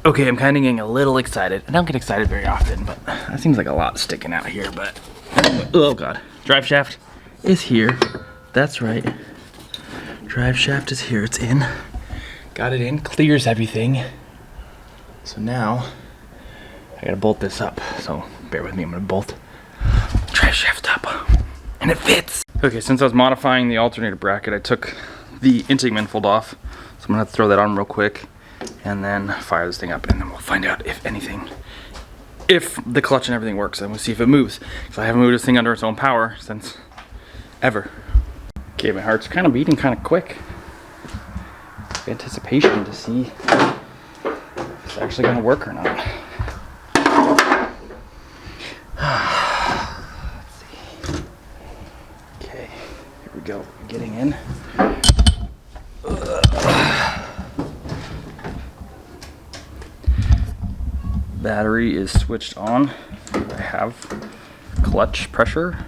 Okay, I'm kind of getting a little excited. I don't get excited very often, but that seems like a lot sticking out here, but... Oh god. Drive shaft is here. That's right. Drive shaft is here. It's in. Got it in. Clears everything. So now, I gotta bolt this up. So, bear with me. I'm gonna bolt drive shaft up. And it fits! Okay, since I was modifying the alternator bracket, I took the intake manifold off. So I'm gonna have to throw that on real quick. And then fire this thing up, and then we'll find out if the clutch and everything works, and we'll see if it moves. Because I haven't moved this thing under its own power since ever. Okay, my heart's kind of beating kind of quick. Anticipation to see if it's actually going to work or not. Let's see. Okay, here we go. Getting in. Battery is switched on. I have clutch pressure.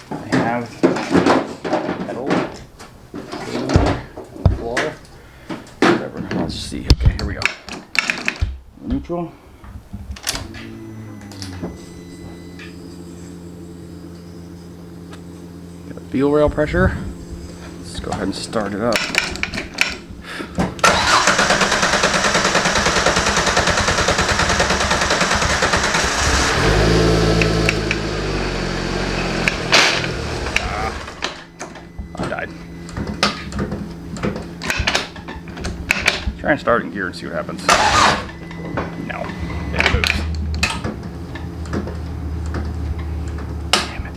I have pedal, floor, whatever. Let's see. Okay, here we go. Neutral. Got fuel rail pressure. Let's go ahead and start it up. I died. Try and start in gear and see what happens. No, it moves. Damn it.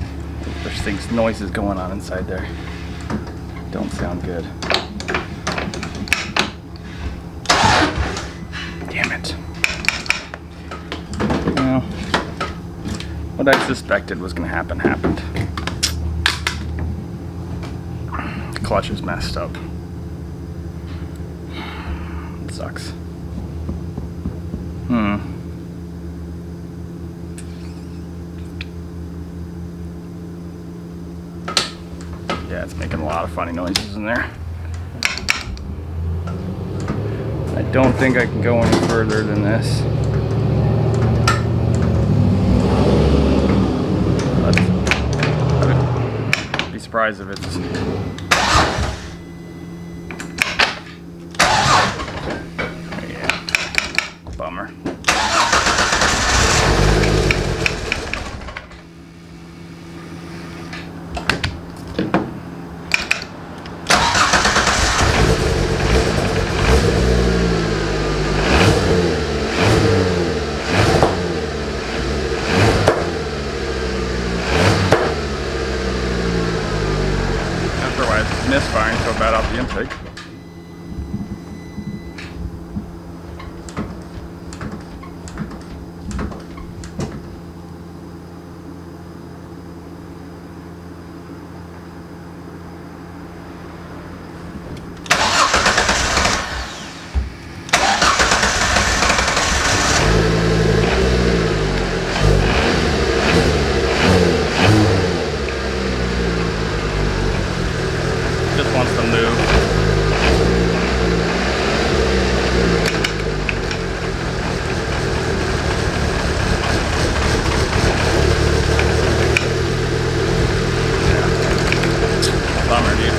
There's things, noises going on inside there. Don't sound good. Damn it. Well, what I suspected was going to happen happened. The clutch is messed up. It sucks. Yeah, it's making a lot of funny noises in there. I don't think I can go any further than this. I'd be surprised if it's... Yeah. Bummer. Misfiring so bad off the intake. Wants to move. Bummer, dude.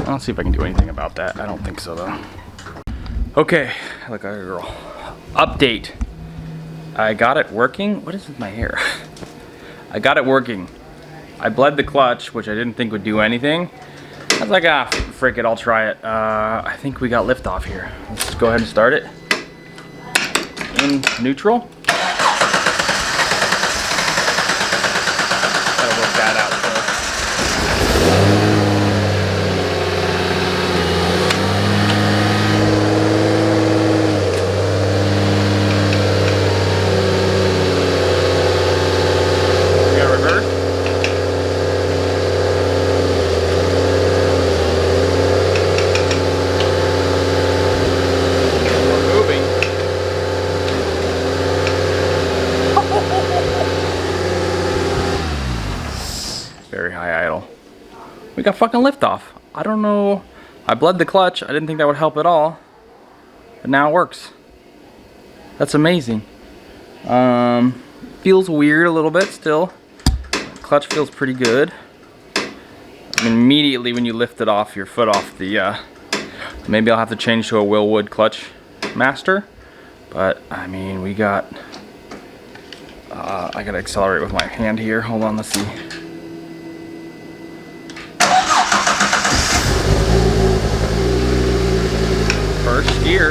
I'll see if I can do anything about that. I don't think so, though. Okay, look at her girl. Update. I got it working. What is with my hair? I got it working. I bled the clutch, which I didn't think would do anything. I was like, ah, frick it, I'll try it. I think we got liftoff here. Let's go ahead and start it. In neutral. Gotta work that out first. We got reverse. We're moving. we got fucking liftoff. I don't know. I bled the clutch. I didn't think that would help at all. But now it works. That's amazing. Feels weird a little bit still. Clutch feels pretty good. I mean, immediately when you lift it off your foot off the, maybe I'll have to change to a Willwood clutch master. But I mean, we got, I gotta accelerate with my hand here. Hold on, let's see. First gear.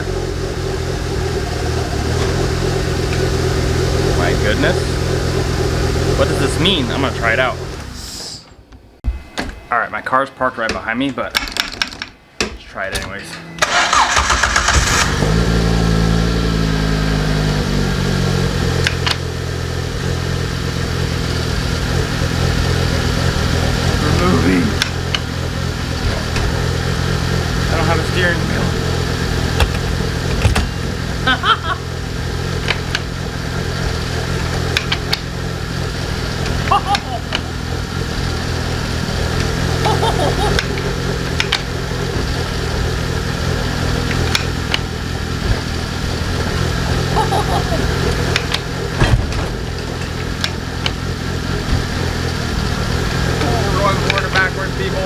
My goodness. What does this mean? I'm gonna try it out. All right, my car's parked right behind me, but let's try it anyways. We're moving. I don't have a steering wheel. We're going forward and backwards, people.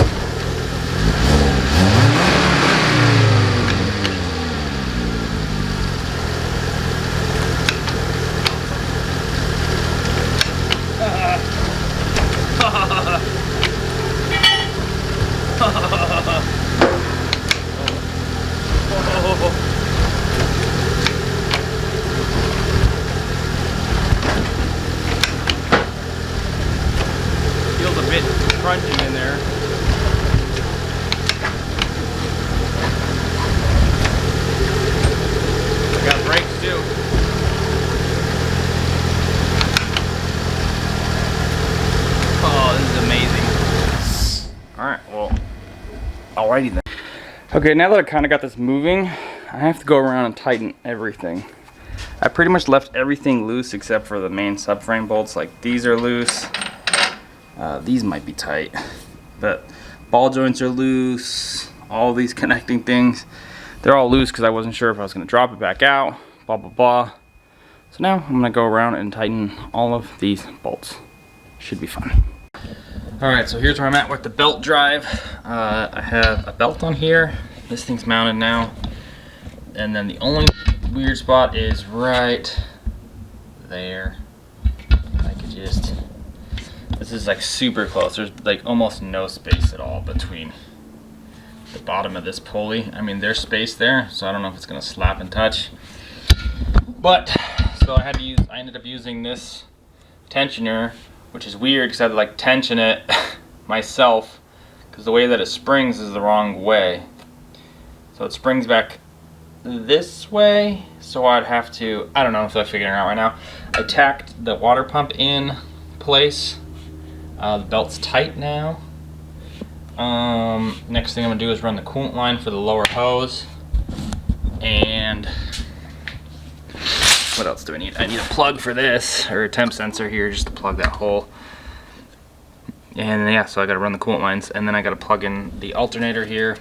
Feels a bit crunchy in there. I got brakes too. Oh, this is amazing. Alright, well, alrighty then. Okay, now that I kind of got this moving, I have to go around and tighten everything. I pretty much left everything loose except for the main subframe bolts. Like, these are loose. These might be tight, but ball joints are loose. All these connecting things, they're all loose because I wasn't sure if I was going to drop it back out, blah blah blah. So now I'm going to go around and tighten all of these bolts. Should be fun. Alright, so here's where I'm at with the belt drive. I have a belt on here. This thing's mounted now. And then the only weird spot is right there. I could just... This is like super close. There's like almost no space at all between the bottom of this pulley. I mean, there's space there, so I don't know if it's gonna slap and touch. But, so I ended up using this tensioner, which is weird because I had to like tension it myself because the way that it springs is the wrong way. So it springs back this way, so I'd have to, I don't know if I'm figuring it out right now. I tacked the water pump in place. The belt's tight now. Next thing I'm gonna do is run the coolant line for the lower hose. And what else do I need? I need a plug for this, or a temp sensor here, just to plug that hole. And yeah, so I gotta run the coolant lines, and then I gotta plug in the alternator here.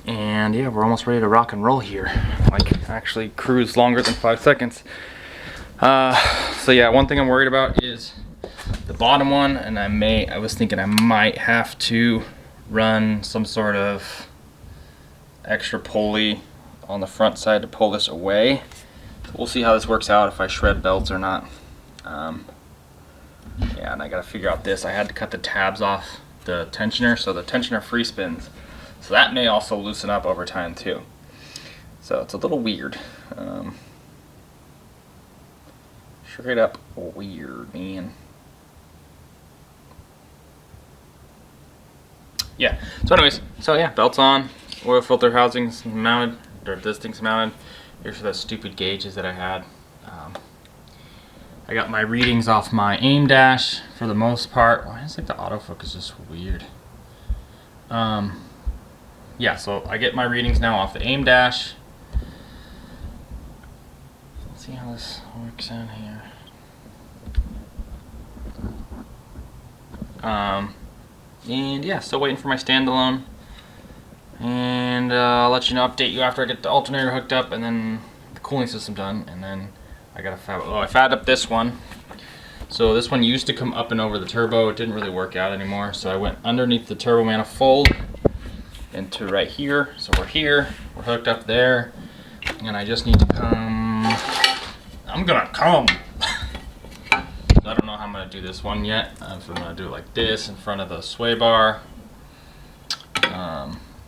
And yeah, we're almost ready to rock and roll here. Like, actually cruise longer than 5 seconds. So yeah, one thing I'm worried about is the bottom one, and I was thinking I might have to run some sort of extra pulley on the front side to pull this away. So we'll see how this works out, if I shred belts or not. Yeah, and I gotta figure out this. I had to cut the tabs off the tensioner, so the tensioner free spins. So that may also loosen up over time too. So it's a little weird. Straight up weird, man. Yeah, so anyways, so yeah, belt's on, oil filter housing's mounted, or this thing's mounted. Here's for the stupid gauges that I had. I got my readings off my aim dash for the most part. Why is like the autofocus just weird? Yeah, so I get my readings now off the aim dash. Let's see how this works out here. And yeah, still waiting for my standalone. And I'll let you know, update you after I get the alternator hooked up and then the cooling system done. And then I gotta I fabbed up this one. So this one used to come up and over the turbo. It didn't really work out anymore. So I went underneath the turbo manifold into right here. So we're here, we're hooked up there. And I just need to come, I'm gonna come. I don't know how I'm gonna do this one yet. So I'm gonna do it like this in front of the sway bar.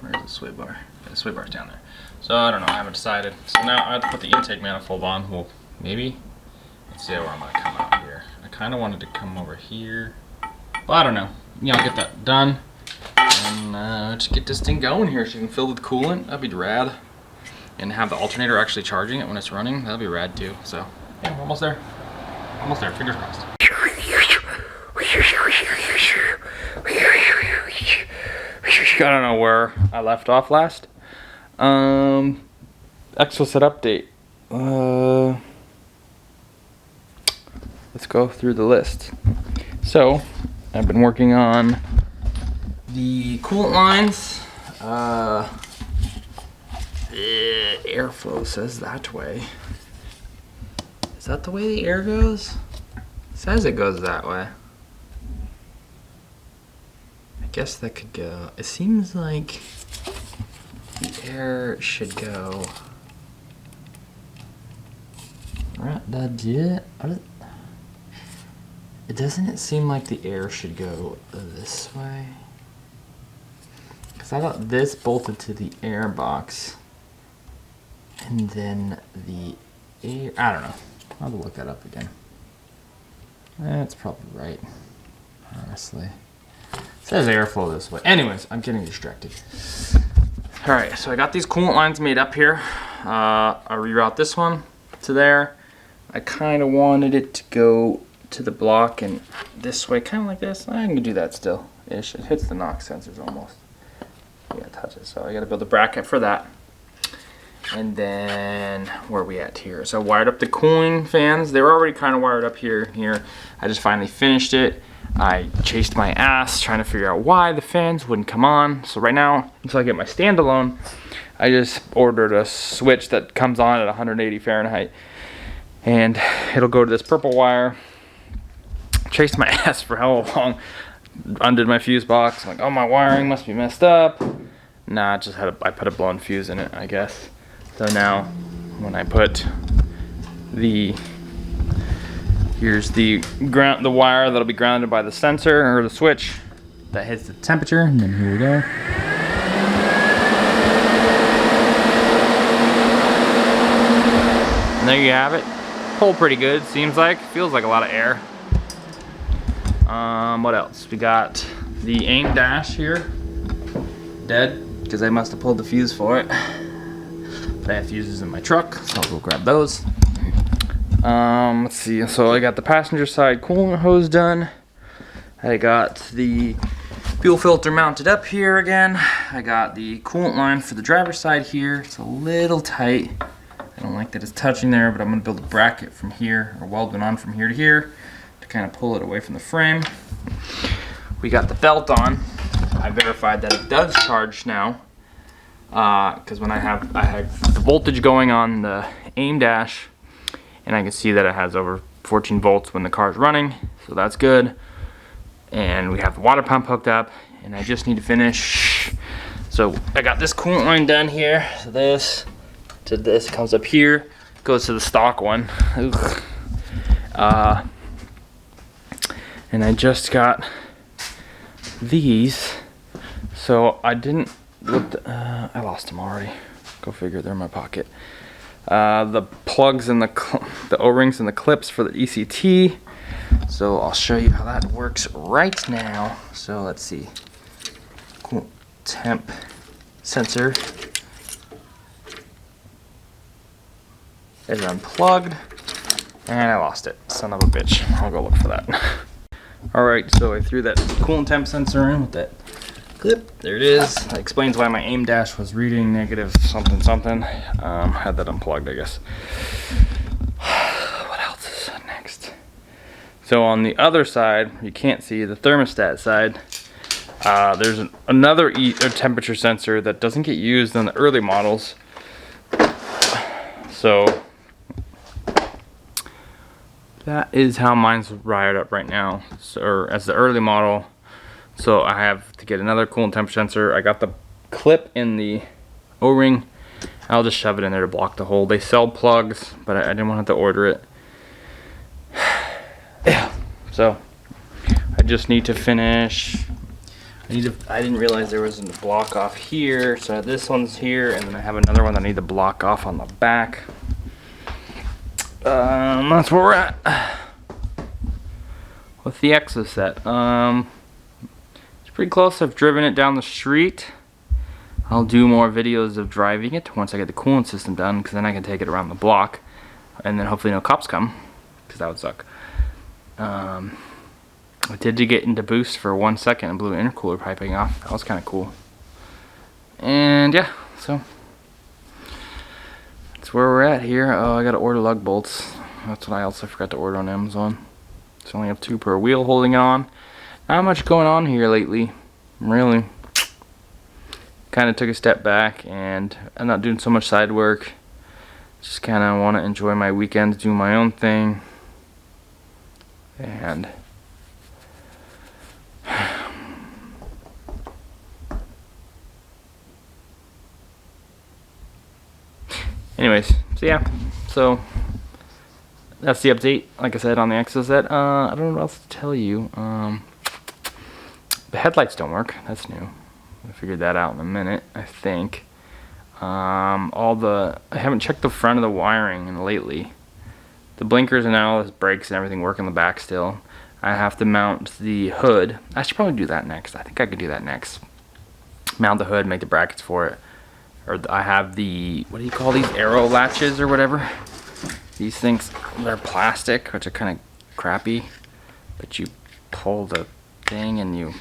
Where's the sway bar? Yeah, the sway bar's down there. So I don't know, I haven't decided. So now I have to put the intake manifold on. Well, maybe. Let's see where I'm gonna come out here. I kind of wanted to come over here, but I don't know. Yeah, I'll get that done and just get this thing going here so you can fill it with coolant. That'd be rad. And have the alternator actually charging it when it's running. That'd be rad too. So yeah, we're almost there. Almost there. Fingers crossed. I don't know where I left off last. Exocet update. Let's go through the list. So, I've been working on the coolant lines. Airflow says that way. Is that the way the air goes? It says it goes that way. I guess that could go. It seems like the air should go. It doesn't seem like the air should go this way. Because I thought this bolted to the air box. And then the air, I don't know. I'll have to look that up again. That's probably right, honestly. It says airflow this way. Anyways, I'm getting distracted. All right, so I got these coolant lines made up here. I reroute this one to there. I kind of wanted it to go to the block and this way, kind of like this. I can do that still. It hits the knock sensors almost. Yeah, touch it. So I got to build a bracket for that. And then where are we at here? So I wired up the cooling fans. They were already kind of wired up here and here. I just finally finished it. I chased my ass trying to figure out why the fans wouldn't come on. So right now, until I get my standalone, I just ordered a switch that comes on at 180 Fahrenheit. And it'll go to this purple wire. Chased my ass for how long. Undid my fuse box. I'm like, oh, my wiring must be messed up. Nah, I put a blown fuse in it, I guess. So now, when I put here's the wire that'll be grounded by the sensor or the switch that hits the temperature, and then here we go. And there you have it. Pulled pretty good, seems like. Feels like a lot of air. What else? We got the aim dash here. Dead, because I must have pulled the fuse for it. But I have fuses in my truck, so I'll go grab those. Let's see, so I got the passenger side coolant hose done. I got the fuel filter mounted up here again. I got the coolant line for the driver's side here. It's a little tight. I don't like that it's touching there, but I'm gonna build a bracket from here, or weld it on from here to here, to kind of pull it away from the frame. We got the belt on. I verified that it does charge now. Because when I had the voltage going on the aim dash, and I can see that it has over 14 volts when the car's running, so that's good. And we have the water pump hooked up, and I just need to finish. So I got this coolant line done here. So this to this comes up here, goes to the stock one. And I just got these. So I didn't. I lost them already. Go figure, they're in my pocket. The plugs and the O-rings and the clips for the ECT. So I'll show you how that works right now. So let's see. Cool. Temp sensor is unplugged, and I lost it. Son of a bitch. I'll go look for that. All right, so I threw that coolant temp sensor in with that clip. There it is. That explains why my aim dash was reading negative something something. Had that unplugged, I guess. What else is next? So on the other side, you can't see the thermostat side. There's another temperature sensor that doesn't get used in the early models. So that is how mine's wired up right now, or as the early model. So I have to get another coolant temperature sensor. I got the clip in the O-ring. I'll just shove it in there to block the hole. They sell plugs, but I didn't want to have to order it. Yeah. So I just need to finish. I didn't realize there was a block off here. So this one's here, and then I have another one that I need to block off on the back. That's where we're at with the Exocet. It's pretty close. I've driven it down the street. I'll do more videos of driving it once I get the coolant system done, because then I can take it around the block, and then hopefully no cops come, because that would suck. I did get into boost for 1 second and blew an intercooler piping off. That was kind of cool. And yeah, so that's where we're at here. Oh, I gotta order lug bolts. That's what I also forgot to order on Amazon. So I only have 2 per wheel holding on. Not much going on here lately, really. Kind of took a step back, and I'm not doing so much side work. Just kind of want to enjoy my weekends, do my own thing. And anyways, so yeah, so that's the update, like I said, on the Exocet. I don't know what else to tell you. The headlights don't work. That's new. I figured that out in a minute, I think. I haven't checked the front of the wiring lately. The blinkers and all the brakes and everything work in the back still. I have to mount the hood. I should probably do that next. I think I could do that next. Mount the hood, make the brackets for it. Or I have the, what do you call these, arrow latches or whatever? These things, they're plastic, which are kind of crappy. But you pull the thing and you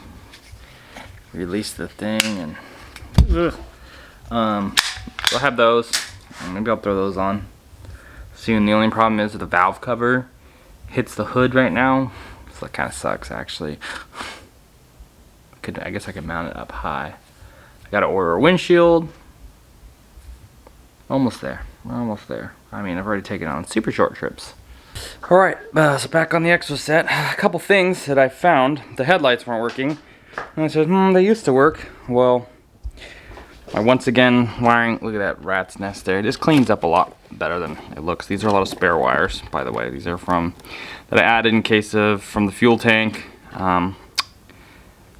release the thing, and so I'll have those. Maybe I'll throw those on soon. The only problem is that the valve cover hits the hood right now, so that kind of sucks actually. I guess I could mount it up high. I gotta order a windshield. Almost there. We're almost there. I mean, I've already taken it on super short trips. Alright, so back on the Exocet. A couple things that I found. The headlights weren't working. And I said, they used to work. Well, once again, wiring, look at that rat's nest there. This cleans up a lot better than it looks. These are a lot of spare wires, by the way. These are that I added in case of, from the fuel tank.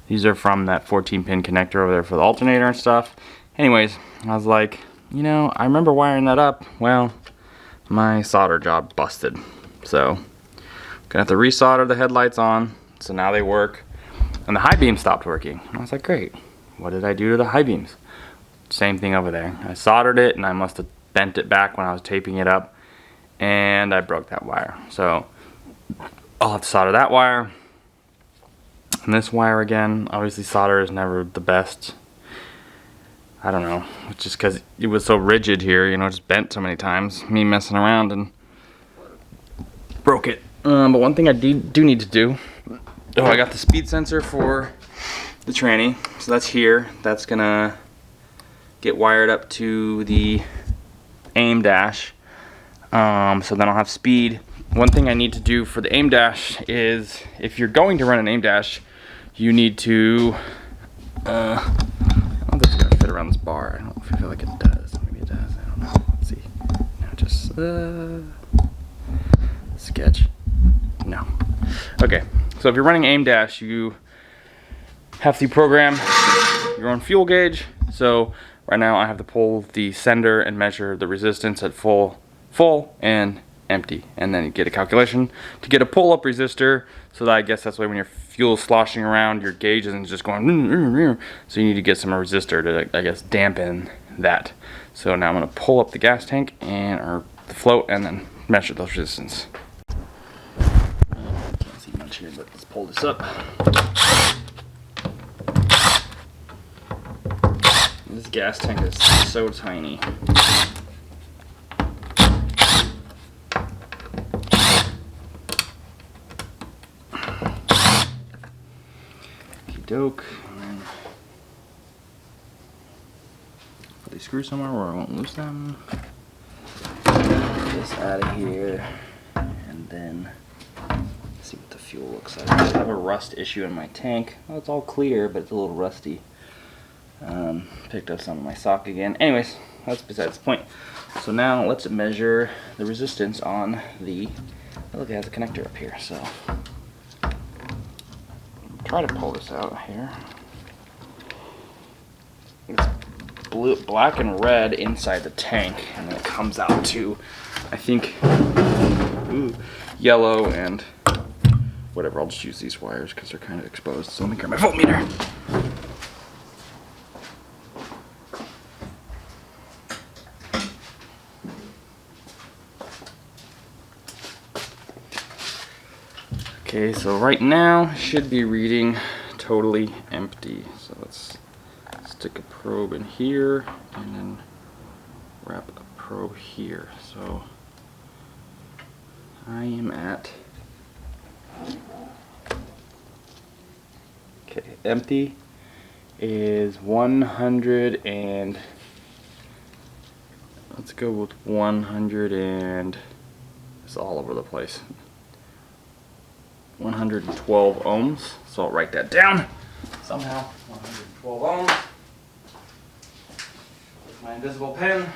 These are from that 14-pin connector over there for the alternator and stuff. Anyways, I was like, I remember wiring that up. Well, my solder job busted. So, gonna have to resolder the headlights on. So now they work. And the high beam stopped working. I was like, great. What did I do to the high beams? Same thing over there. I soldered it, and I must have bent it back when I was taping it up, and I broke that wire. So I'll have to solder that wire. And this wire again, obviously solder is never the best. I don't know. It's just because it was so rigid here, just bent so many times. Me messing around and broke it. But one thing I do need to do. Oh, I got the speed sensor for the tranny, so that's here. That's gonna get wired up to the aim dash, so then I'll have speed. One thing I need to do for the aim dash is, if you're going to run an aim dash, you need to, I don't think it's gonna fit around this bar. I don't feel like it does. Maybe it does, I don't know. Let's see. No, just, sketch. No. Okay. So if you're running aim dash, you have to program your own fuel gauge. So right now I have to pull the sender and measure the resistance at full and empty, and then you get a calculation to get a pull-up resistor. So that, I guess that's why when your fuel is sloshing around, your gauge isn't just going. So you need to get some resistor to, I guess, dampen that. So now I'm gonna pull up the gas tank or the float, and then measure those resistance. Here, but let's pull this up. This gas tank is so tiny. Doke, and then put these screws somewhere where I won't lose them. Get this out of here, and then see what the fuel looks like. I have a rust issue in my tank. Well, it's all clear, but it's a little rusty. Picked up some of my sock again. Anyways, that's besides the point. So now let's measure the resistance on the, look, it has a connector up here, so try to pull this out here. It's blue, black and red inside the tank, and then it comes out to, I think, yellow and whatever. I'll just use these wires because they're kind of exposed. So let me grab my voltmeter. Okay, so right now should be reading totally empty. So let's stick a probe in here and then wrap a probe here. So I am at, okay, empty is 100 and, let's go with 100 and, it's all over the place. 112 ohms, so I'll write that down somehow. 112 ohms with my invisible pen.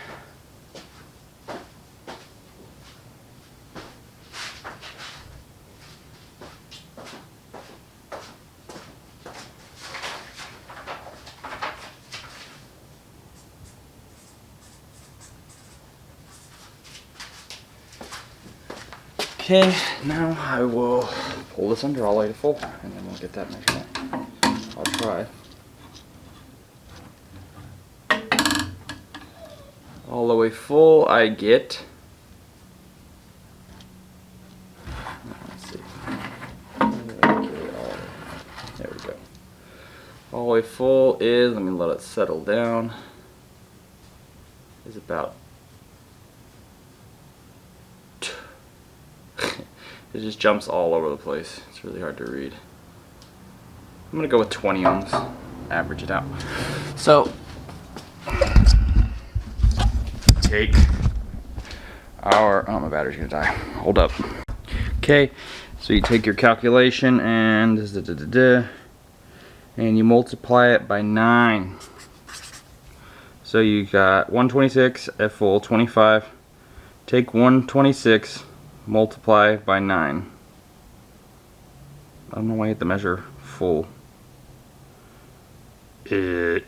Okay, now I will pull this under all the way to full, and then we'll get that measurement. I'll try. All the way full, I get, let's see, there we go. All the way full is, let me let it settle down, is about, it just jumps all over the place. It's really hard to read. I'm gonna go with 20 ohms, average it out. So, take our, oh, my battery's gonna die. Hold up. Okay, so you take your calculation and you multiply it by 9. So you got 126 at full, 25. Take 126, multiply by 9. I don't know why I hit the measure full. If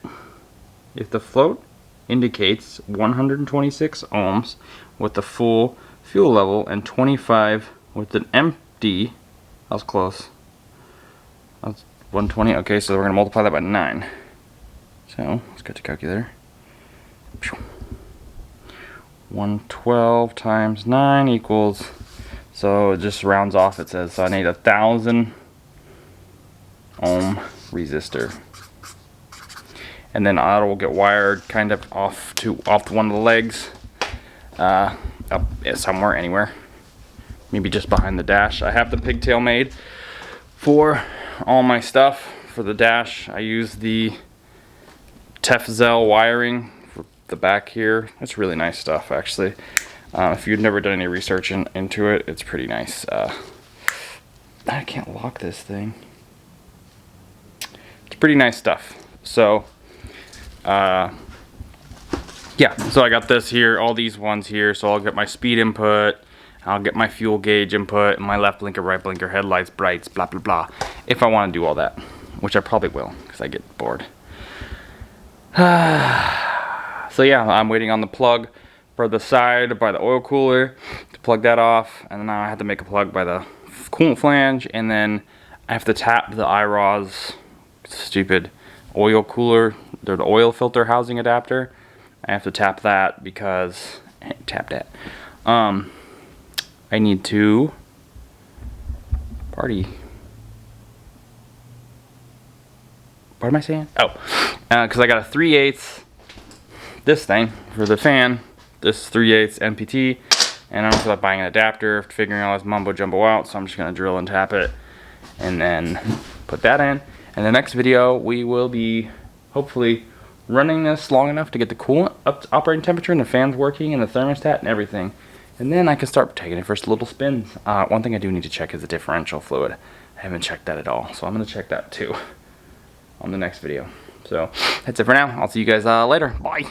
the float indicates 126 ohms with the full fuel level and 25 with an empty, that was close. That's 120. Okay, so we're going to multiply that by 9. So let's get the calculator. 112 times 9 equals, so it just rounds off. It says, so I need 1,000 ohm resistor, and then I will get wired kind of off one of the legs, up somewhere, anywhere, maybe just behind the dash. I have the pigtail made for all my stuff. For the dash, I use the Tefzel wiring for the back here. It's really nice stuff, actually. If you've never done any research into it, it's pretty nice. I can't lock this thing. It's pretty nice stuff. So, yeah, so I got this here, all these ones here. So I'll get my speed input, I'll get my fuel gauge input, my left blinker, right blinker, headlights, brights, blah, blah, blah. If I want to do all that, which I probably will, because I get bored. So yeah, I'm waiting on the plug for the side by the oil cooler to plug that off, and now I have to make a plug by the coolant flange, and then I have to tap the IROS stupid oil cooler, the oil filter housing adapter. I have to tap that because I need to party. What am I saying? Oh, because I got a 3/8 this thing for the fan, this 3/8 NPT, and I don't feel like buying an adapter, figuring all this mumbo jumbo out, so I'm just gonna drill and tap it and then put that in. And the next video we will be hopefully running this long enough to get the coolant up to operating temperature and the fans working and the thermostat and everything. And then I can start taking it for some little spins. One thing I do need to check is the differential fluid. I haven't checked that at all, so I'm going to check that too on the next video. So that's it for now. I'll see you guys later. Bye.